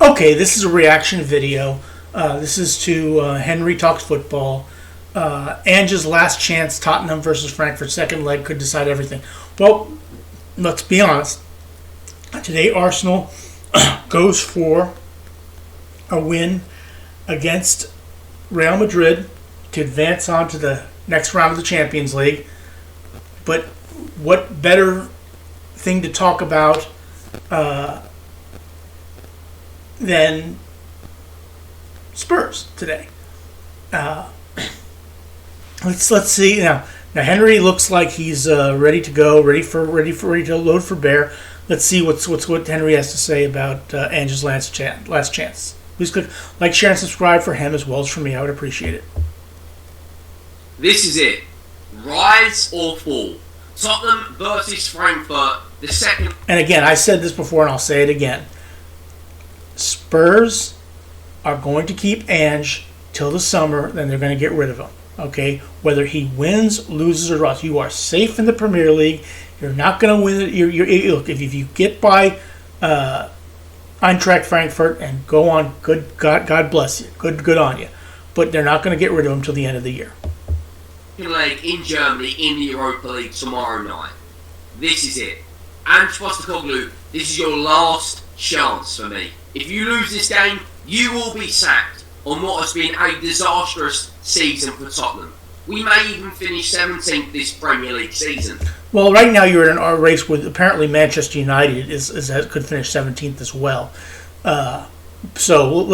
Okay, this is a reaction video. This is to Henry Talks Football. Ange's last chance, Tottenham versus Frankfurt, second leg, could decide everything. Well, let's be honest. Today, Arsenal goes for a win against Real Madrid to advance on to the next round of the Champions League. But what better thing to talk about than Spurs today? Let's see now. Now Henry looks like he's ready to go, ready to load for bear. Let's see what Henry has to say about Ange's last chance. Please click like, share, and subscribe for him as well as for me. I would appreciate it. This is it. Rise or fall. Tottenham versus Frankfurt. The second. And again, I said this before, and I'll say it again. Spurs are going to keep Ange till the summer, then they're going to get rid of him. Okay, whether he wins, loses, or draws, you are safe in the Premier League. You're not going to win it. Look, if you get by Eintracht Frankfurt and go on, good God bless you, good on you. But they're not going to get rid of him till the end of the year. Leg in Germany in the Europa League tomorrow night. This is it. Ange Postecoglou, this is your last chance for me. If you lose this game, you will be sacked on what has been a disastrous season for Tottenham. We may even finish 17th this Premier League season. Well, right now you're in a race with apparently Manchester United could finish 17th as well. So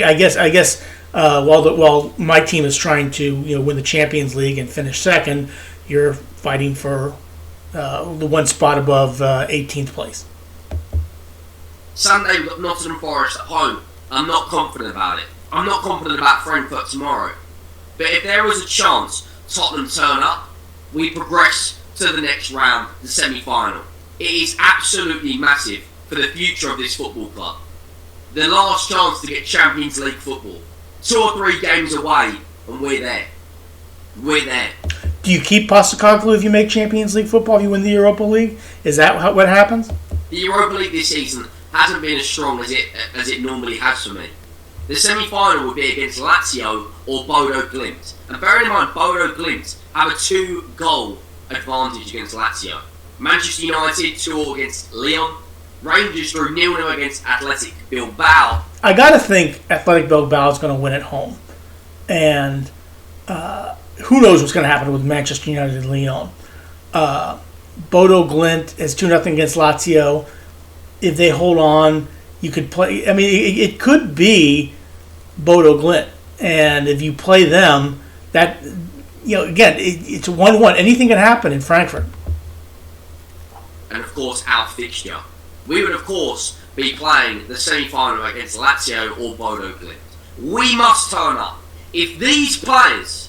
I guess while my team is trying to win the Champions League and finish second, you're fighting for the one spot above 18th place. Sunday we've got Nottingham Forest at home. I'm not confident about it. I'm not confident about Frankfurt tomorrow. But if there was a chance Tottenham turn up, we progress to the next round, the semi-final. It is absolutely massive for the future of this football club. The last chance to get Champions League football. 2 or 3 games away, and we're there. We're there. Do you keep Postecoglou if you make Champions League football, if you win the Europa League? Is that what happens? The Europa League this season hasn't been as strong as it normally has for me. The semi-final would be against Lazio or Bodo Glimt. And bearing in mind, Bodo Glimt have a 2-goal advantage against Lazio. Manchester United 2-0 against Lyon. Rangers drew 0-0 against Athletic Bilbao. I got to think Athletic Bilbao is going to win at home. And who knows what's going to happen with Manchester United and Lyon. Bodo Glimt is 2-0 against Lazio. If they hold on, you could play. I mean, it could be Bodo Glimt. And if you play them, that, again, it's 1-1. Anything can happen in Frankfurt. And, of course, our fixture. We would, of course, be playing the semi-final against Lazio or Bodo Glimt. We must turn up. If these players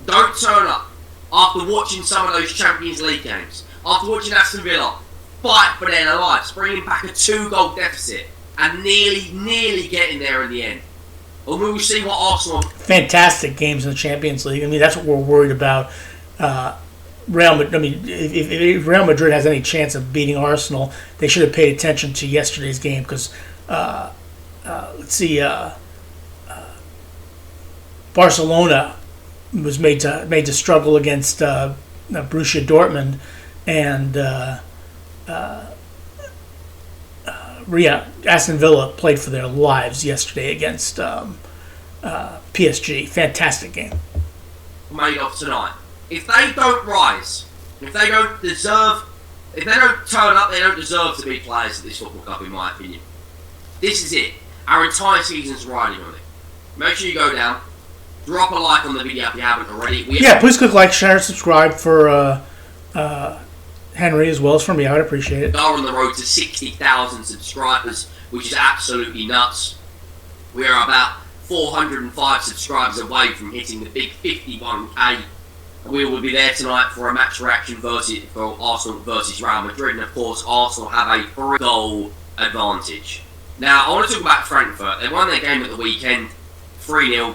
don't turn up after watching some of those Champions League games, after watching Aston Villa fight for their lives, bringing back a 2-goal deficit and nearly getting there in the end, and we will see what Arsenal... Fantastic games in the Champions League. I mean, that's what we're worried about. Real Madrid. I mean, if Real Madrid has any chance of beating Arsenal, they should have paid attention to yesterday's game because, let's see, Barcelona was made to struggle against Borussia Dortmund, and Aston Villa played for their lives yesterday against PSG. Fantastic game. Made off tonight. If they don't rise, if they don't turn up, they don't deserve to be players at this football club, in my opinion. This is it. Our entire season's riding on it. Make sure you go down, drop a like on the video if you haven't already. Please click like, share, and subscribe for Henry as well as for me. I would appreciate it. We are on the road to 60,000 subscribers, which is absolutely nuts. We are about 405 subscribers away from hitting the big 51k. We will be there tonight for a match reaction for Arsenal versus Real Madrid, and of course Arsenal have a 3-goal advantage. Now I want to talk about Frankfurt. They won their game at the weekend, 3-0.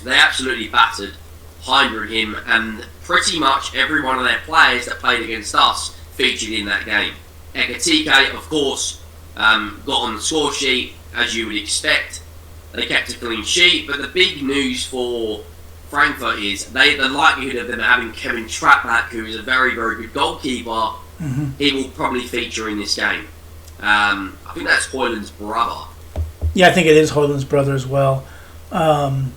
They absolutely battered Heinrich, and pretty much every one of their players that played against us featured in that game. Ekatike, of course, got on the score sheet, as you would expect. They kept a clean sheet, but the big news for Frankfurt is the likelihood of them having Kevin Trapp back, who is a very, very good goalkeeper. He will probably feature in this game. I think that's Hoyland's brother. Yeah, I think it is Hoyland's brother as well. Eintracht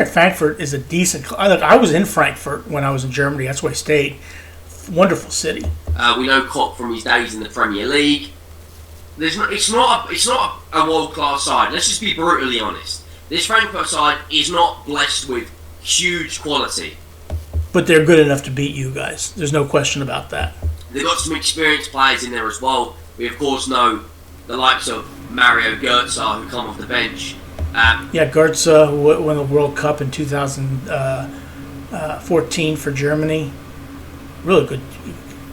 Frankfurt is a decent club. I was in Frankfurt when I was in Germany. That's where I stayed. Wonderful city. We know Klopp from his days in the Premier League. It's not a world-class side. Let's just be brutally honest. This Frankfurt side is not blessed with huge quality. But they're good enough to beat you guys. There's no question about that. They've got some experienced players in there as well. We, of course, know the likes of Mario Götze, who come off the bench. Götze, who won the World Cup in 2014 for Germany. Really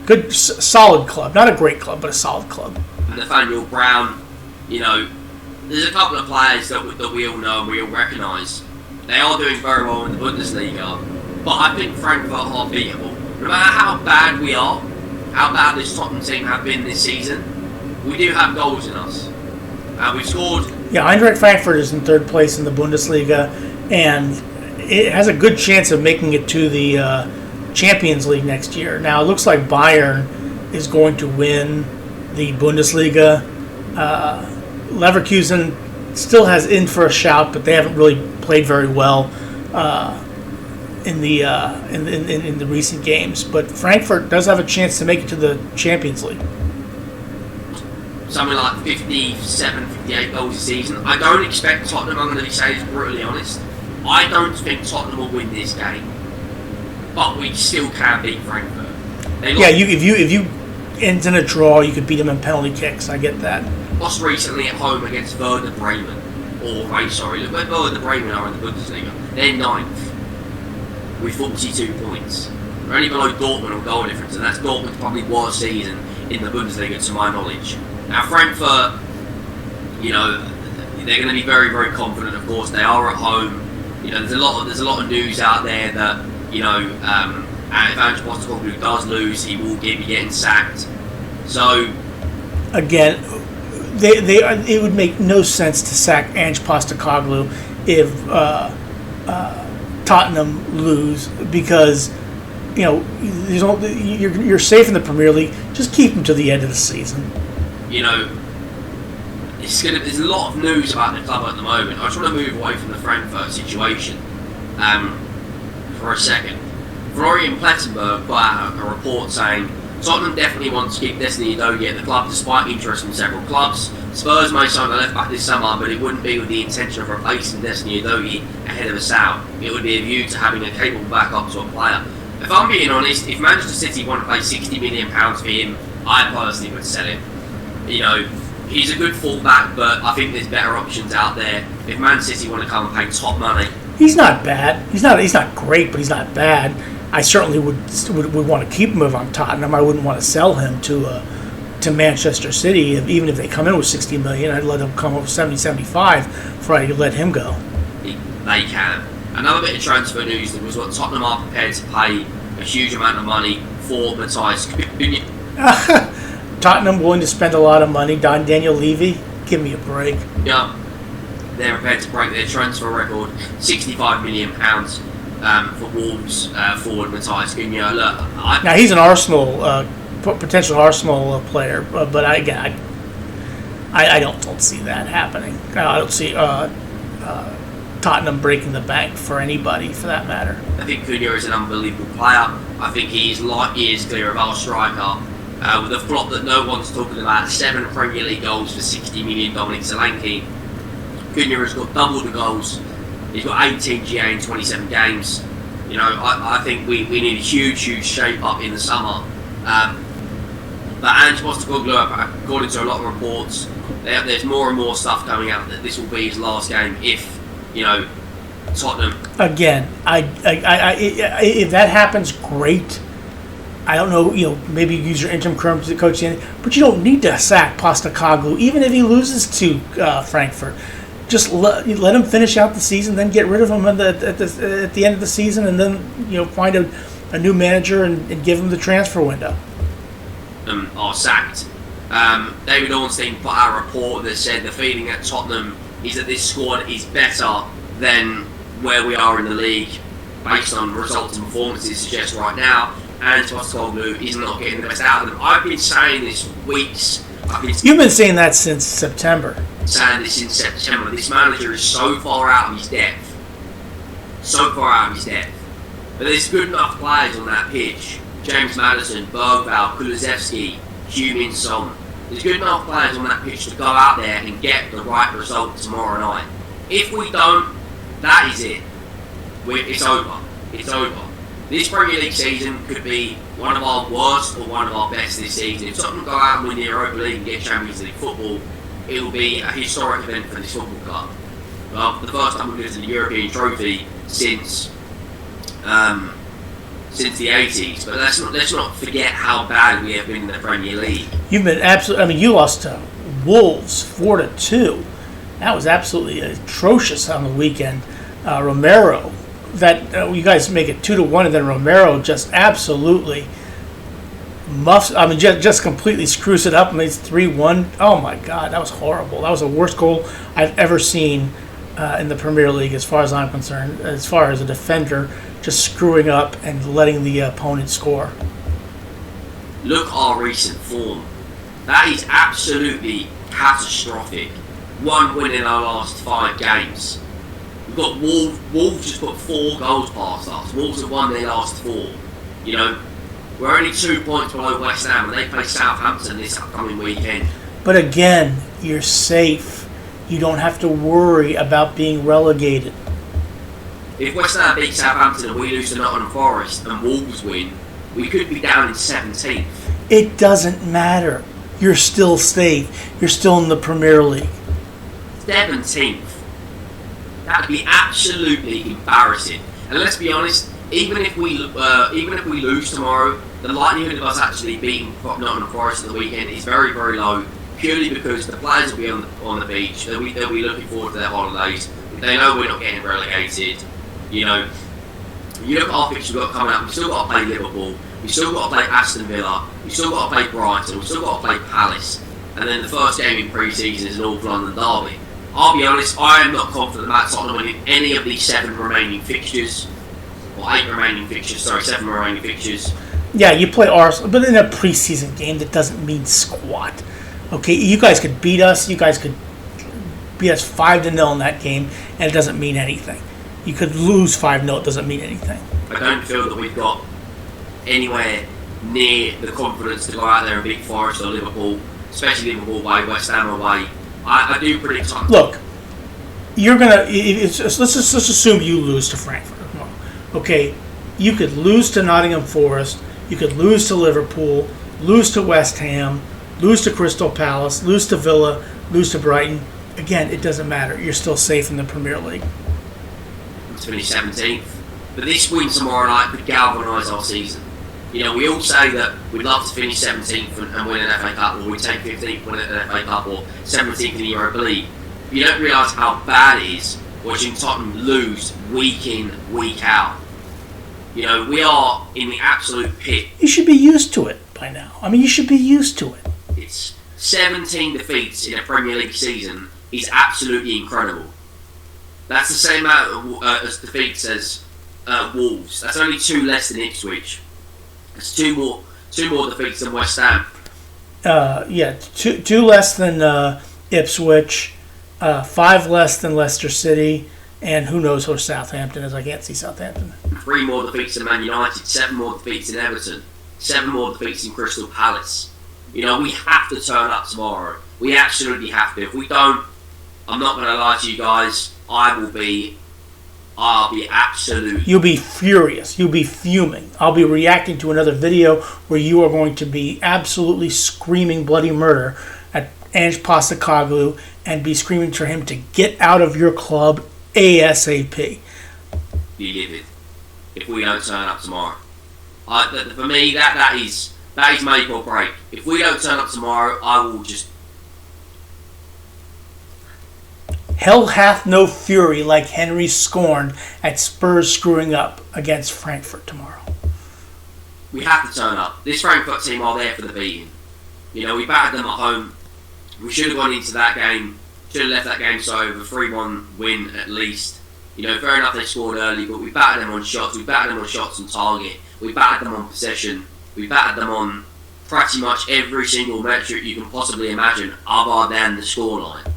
good, solid club. Not a great club, but a solid club. Nathaniel Brown, there's a couple of players that we all know and we all recognise. They are doing very well in the Bundesliga, but I think Frankfurt are beatable. No matter how bad we are, how bad this Tottenham team have been this season, we do have goals in us. We've scored. Yeah, Eintracht Frankfurt is in third place in the Bundesliga, and it has a good chance of making it to the Champions League next year. Now, it looks like Bayern is going to win the Bundesliga. Leverkusen still has in for a shout, but they haven't really played very well in the recent games. But Frankfurt does have a chance to make it to the Champions League. Something like 57, 58 goals a season. I don't expect Tottenham, I'm going to be saying this brutally honest, I don't think Tottenham will win this game. But we still can beat Frankfurt. If you end in a draw, you could beat them in penalty kicks. I get that. Lost recently at home against Werder Bremen. Look where Werder Bremen are in the Bundesliga. They're 9th with 42 points. They're only below Dortmund on goal difference, and that's Dortmund's probably worst season in the Bundesliga to my knowledge. Now Frankfurt, they're going to be very, very confident. Of course, they are at home. There's a lot of news out there that if Ange Postecoglou does lose, he will be getting sacked. So again, it would make no sense to sack Ange Postecoglou if Tottenham lose, because you're safe in the Premier League. Just keep him to the end of the season. There's a lot of news about the club at the moment. I just want to move away from the Frankfurt situation for a second. Florian Plettenberg put out a report saying Tottenham definitely wants to keep Destiny Udogie at the club despite interest from several clubs. Spurs may sign the left back this summer, but it wouldn't be with the intention of replacing Destiny Udogie ahead of a sale. It would be a view to having a capable backup to a player. If I'm being honest, if Manchester City want to pay £60 million for him, I personally would sell him. He's a good fullback, but I think there's better options out there. If Man City want to come and pay top money, he's not bad. He's not great, but he's not bad. I certainly would want to keep him if I'm Tottenham. I wouldn't want to sell him to Manchester City. Even if they come in with $60 million, I'd let them come up with 70-75 before I let him go. They can. Another bit of transfer news that was what Tottenham are prepared to pay a huge amount of money for Matthias Cunha. Tottenham willing to spend a lot of money. Daniel Levy, give me a break. Yeah, they're prepared to break their transfer record, £65 million for Wolves forward Matthias Cunha. Now he's an potential Arsenal player, but I don't see that happening. I don't see Tottenham breaking the bank for anybody, for that matter. I think Cunha is an unbelievable player. I think he is light years clear of our striker. With a flop that no one's talking about, 7 Premier League goals for $60 million Dominic Solanke. Cunha has got double the goals. He's got 18 GA in 27 games. I think we need a huge shape up in the summer. But Ange Postecoglou, according to a lot of reports, there's more and more stuff coming out that this will be his last game if, Tottenham. Again, if that happens, great. I don't know, maybe use your interim coach, but you don't need to sack Postecoglou, even if he loses to Frankfurt. Just let him finish out the season, then get rid of him at the end of the season, and then find a new manager and give him the transfer window. are sacked. David Ornstein put out a report that said the feeling at Tottenham is that this squad is better than where we are in the league based on results and performances suggest right now, and Postecoglou is not getting the best out of them. I've been saying this for weeks. You've been saying that since September. Saying this in September. This manager is so far out of his depth. So far out of his depth. But there's good enough players on that pitch. James Maddison, Bergvall, Kulusevski, Heung-min Son. There's good enough players on that pitch to go out there and get the right result tomorrow night. If we don't, that is it. It's over. It's over. This Premier League season could be one of our worst or one of our best this season. If Tottenham go out and win the Europa League and get Champions League football, it will be a historic event for this football club. Well, the first time we lose the European trophy since the 80s. But let's not forget how bad we have been in the Premier League. You've been absolutely. I mean, you lost to Wolves 4-2. That was absolutely atrocious on the weekend. Romero, you guys make it 2-1, and then Romero just absolutely muffs. I mean, just completely screws it up and makes 3-1. Oh my God, that was horrible. That was the worst goal I've ever seen in the Premier League, as far as I'm concerned. As far as a defender just screwing up and letting the opponent score. Look our recent form. That is absolutely catastrophic. 1 win in our last 5 games. We've got Wolves. Wolves just put 4 goals past us. Wolves have won their last 4. You know, we're only 2 points below West Ham, and they play Southampton this upcoming weekend. But again, you're safe. You don't have to worry about being relegated. If West Ham beat Southampton and we lose to Nottingham Forest and Wolves win, we could be down in 17th. It doesn't matter. You're still safe. You're still in the Premier League. 17th. That would be absolutely embarrassing. And let's be honest, even if we lose tomorrow, the likelihood of us actually beating Nottingham Forest at the weekend is very, very low. Purely because the players will be on the beach. They'll be looking forward to their holidays. They know we're not getting relegated. You know, you look at our fixture we've got coming up. We've still got to play Liverpool. We've still got to play Aston Villa. We've still got to play Brighton. We've still got to play Palace. And then the first game in pre-season is an North London derby. I'll be honest, I am not confident about Tottenham winning any of these 7 remaining fixtures. Or 7 remaining fixtures. Yeah, you play Arsenal, but in a preseason game, that doesn't mean squat. Okay, you guys could beat us. You guys could beat us 5-0 in that game, and it doesn't mean anything. You could lose 5-0, it doesn't mean anything. I don't feel that we've got anywhere near the confidence to go out there and beat Forest or Liverpool, especially Liverpool away, West Ham away. I do predict something. Look, you're gonna. Let's assume you lose to Frankfurt. Okay, you could lose to Nottingham Forest. You could lose to Liverpool. Lose to West Ham. Lose to Crystal Palace. Lose to Villa. Lose to Brighton. Again, it doesn't matter. You're still safe in the Premier League. To finish 17th, but this win tomorrow night could galvanise our season. You know, we all say that we'd love to finish 17th and win an FA Cup, or we'd take 15th, win an FA Cup, or 17th in the Europa League. You don't realise how bad it is watching Tottenham lose week in, week out. You know, we are in the absolute pit. You should be used to it by now. I mean, you should be used to it. It's 17 defeats in a Premier League season is absolutely incredible. That's the same amount as defeats as Wolves. That's only 2 less than Ipswich. It's 2 more defeats than West Ham. Yeah, two less than Ipswich, 5 less than Leicester City, and who knows who Southampton is. I can't see Southampton. 3 more defeats than Man United, 7 more defeats than Everton, 7 more defeats than Crystal Palace. You know, we have to turn up tomorrow. We absolutely have to. If we don't, I'm not going to lie to you guys, I'll be absolute. You'll be furious. You'll be fuming. I'll be reacting to another video where you are going to be absolutely screaming bloody murder at Ange Postecoglou and be screaming for him to get out of your club ASAP. Be livid if we don't turn up tomorrow. For me, that is make or break. If we don't turn up tomorrow, I will just. Hell hath no fury like Henry scorned at Spurs screwing up against Frankfurt tomorrow. We have to turn up. This Frankfurt team are there for the beating. You know, we battered them at home. We should have gone into that game, should have left that game so with a 3-1 win at least. You know, fair enough they scored early, but we battered them on shots, we battered them on shots on target, we battered them on possession, we battered them on pretty much every single metric you can possibly imagine other than the scoreline.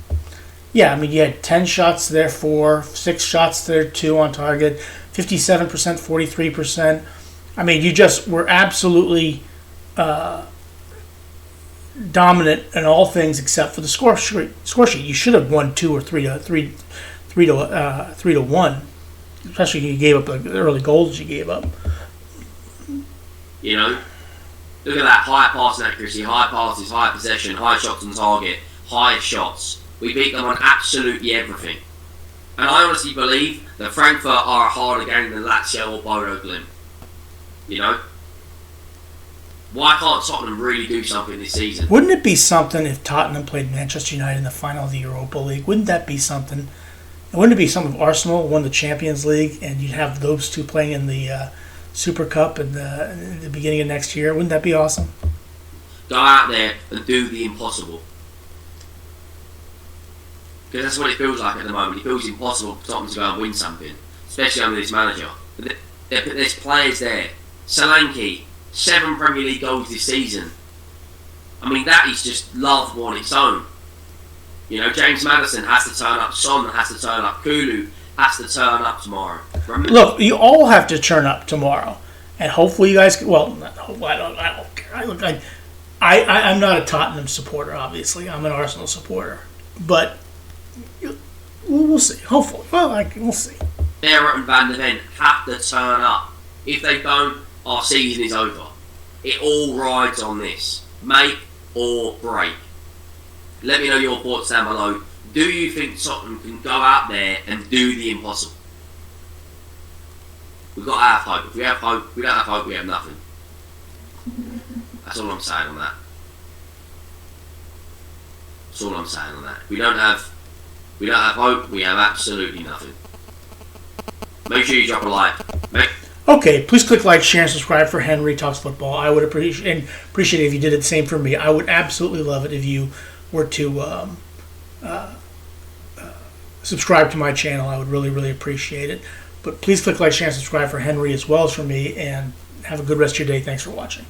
Yeah, I mean, you had 10 shots there, 4, 6 shots there, 2 on target, 57%, 43%. I mean, you just were absolutely dominant in all things except for the score sheet. You should have won 2 or 3 to 1, especially if you gave up the early goals you gave up. You know, look at that high passing accuracy, high passes, high possession, high shots on target, high shots. We beat them on absolutely everything. And I honestly believe that Frankfurt are a harder game than Lazio or Bodo Glimt. You know? Why can't Tottenham really do something this season? Wouldn't it be something if Tottenham played Manchester United in the final of the Europa League? Wouldn't that be something? Wouldn't it be something if Arsenal won the Champions League and you'd have those two playing in the Super Cup in the beginning of next year? Wouldn't that be awesome? Go out there and do the impossible. Because that's what it feels like at the moment. It feels impossible for Tottenham to go and win something, especially under this manager. But there's players there. Solanke, 7 Premier League goals this season. I mean, that is just love on its own. You know, James Maddison has to turn up, Son has to turn up, Kulu has to turn up tomorrow. Remember? Look, you all have to turn up tomorrow, and hopefully you guys. Well, I don't care. I'm not a Tottenham supporter. Obviously, I'm an Arsenal supporter, but we'll see. Hopefully, we'll see. Barrett and Van der Ven have to turn up. If they don't, our season is over. It all rides on this. Make or break. Let me know your thoughts down below. Do you think Tottenham can go out there and do the impossible? We've got to have hope. If we have hope, we don't have hope, we have nothing. That's all I'm saying on that. That's all I'm saying on that. We don't have hope, we have absolutely nothing. Make sure you drop a like. Okay, please click like, share, and subscribe for Henry Talks Football. I would appreciate it if you did it the same for me. I would absolutely love it if you were to subscribe to my channel. I would really, really appreciate it. But please click like, share, and subscribe for Henry as well as for me, and have a good rest of your day. Thanks for watching.